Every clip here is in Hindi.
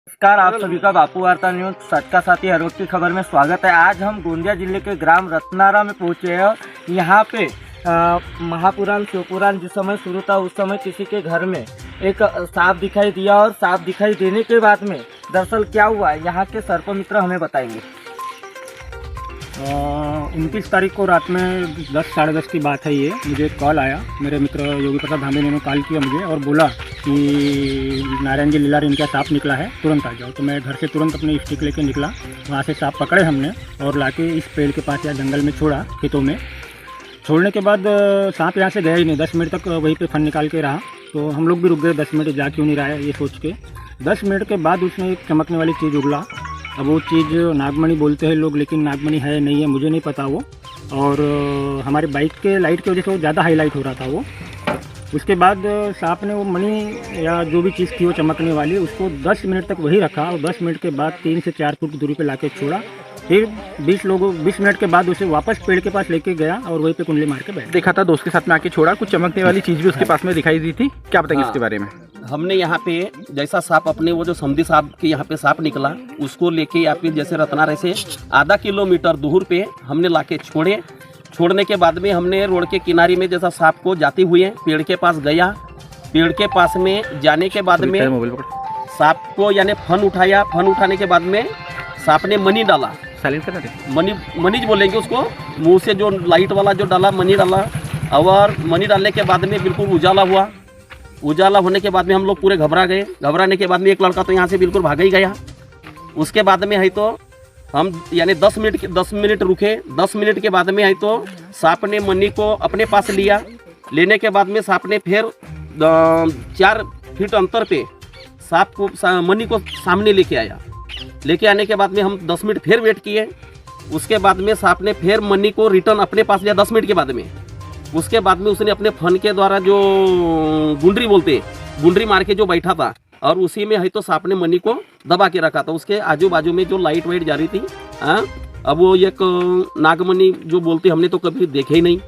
नमस्कार, आप सभी का बापू वार्ता न्यूज सच का साथी हर रोज की खबर में स्वागत है। आज हम गोंदिया जिले के ग्राम रत्नारा में पहुंचे हैं। यहाँ पे महापुराण शिवपुराण जिस समय शुरू था उस समय किसी के घर में एक सांप दिखाई दिया और सांप दिखाई देने के बाद में दरअसल क्या हुआ यहाँ के सर्प मित्र हमें बताएंगे। 29 तारीख को रात में 10 साढ़े 10 की बात है। ये मुझे एक कॉल आया, मेरे मित्र योगी प्रसाद धामी ने कॉल किया मुझे और बोला कि नारायण जी लीला इनका सांप निकला है, तुरंत आ जाओ। तो मैं घर से तुरंत अपनी स्टिक लेके निकला। वहाँ से सांप पकड़े हमने और लाके इस पेड़ के पास या जंगल में छोड़ा, खेतों में। छोड़ने के बाद सांप यहाँ से गया ही नहीं। 10 मिनट तक वहीं पे फन निकाल के रहा। तो हम लोग भी रुक गए, 10 मिनट जा क्यों नहीं रहा है ये सोच के। 10 मिनट के बाद उसने एक चमकने वाली चीज़ उगला। अब वो चीज़ नागमणि बोलते हैं लोग, लेकिन नागमणि है नहीं है मुझे नहीं पता वो। और हमारे बाइक के लाइट की वजह से वो ज़्यादा हाईलाइट हो रहा था वो। उसके बाद सांप ने वो मणि या जो भी चीज़ थी वो चमकने वाली, उसको 10 मिनट तक वही रखा और 10 मिनट के बाद 3 से 4 फुट की दूरी पे लाके छोड़ा। फिर 20 मिनट के बाद उसे वापस पेड़ के पास लेके गया और वहीं पे कुंडली मार के बैठ देखा था दोस्त के साथ में आके छोड़ा। कुछ चमकने वाली चीज़ भी उसके पास में दिखाई दी थी, क्या बताएंगे इसके बारे में? हमने यहाँ पे जैसा सांप अपने वो जो समधी सांप के यहाँ पे सांप निकला उसको लेके या फिर जैसे रत्नारा से आधा किलोमीटर दूर पे हमने लाके छोड़ने के बाद में हमने रोड के किनारे में जैसा सांप को जाते हुए पेड़ के पास गया। पेड़ के पास में जाने के बाद में सांप को यानी फन उठाया। फन उठाने के बाद में सांप ने मनी डाला। साइलेंट करना थे, मनीज बोलेंगे उसको, मुंह से जो लाइट वाला जो डाला मनी डाला। और मनी डालने के बाद में बिल्कुल उजाला हुआ। उजाला होने के बाद में हम लोग पूरे घबरा गए। घबराने के बाद में एक लड़का तो यहाँ से बिल्कुल भाग ही गया। उसके बाद में है तो हम यानी 10 मिनट रुके। 10 मिनट के बाद में है तो सांप ने मनी को अपने पास लिया। लेने के बाद में सांप ने फिर 4 फीट अंतर पे सांप को मनी को सामने लेके आया। लेके आने के बाद में हम 10 मिनट फिर वेट किए। उसके बाद में सांप ने फिर मनी को रिटर्न अपने पास लिया 10 मिनट के बाद में। उसके बाद में उसने अपने फन के द्वारा जो गुंडरी बोलते गुंडरी मार के जो बैठा था और उसी में है तो सांप ने मनी को दबा के रखा था। उसके आजू बाजू में जो लाइट वाइट जा रही थी। अब वो एक नागमणि जो बोलते हमने तो कभी देखे ही नहीं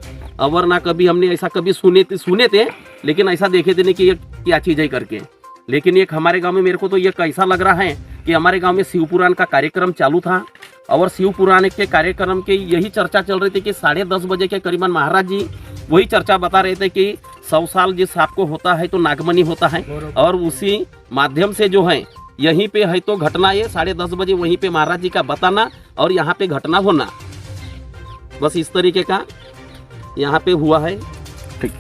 और ना कभी हमने ऐसा कभी सुने थे, लेकिन ऐसा देखे थे नहीं कि ये क्या चीज़ है करके। लेकिन एक हमारे गांव में मेरे को तो ये कैसा लग रहा है कि हमारे गांव में शिव पुराण का कार्यक्रम चालू था और शिव पुराण के कार्यक्रम के यही चर्चा चल रही थी कि 10:30 बजे के करीबन महाराज जी वही चर्चा बता रहे थे कि 100 साल जिस सांप को होता है तो नागमणि होता है। और उसी माध्यम से जो है यहीं पे है तो घटना ये 10:30 बजे वहीं पे महाराज जी का बताना और यहाँ पे घटना होना, बस इस तरीके का यहाँ पे हुआ है। ठीक।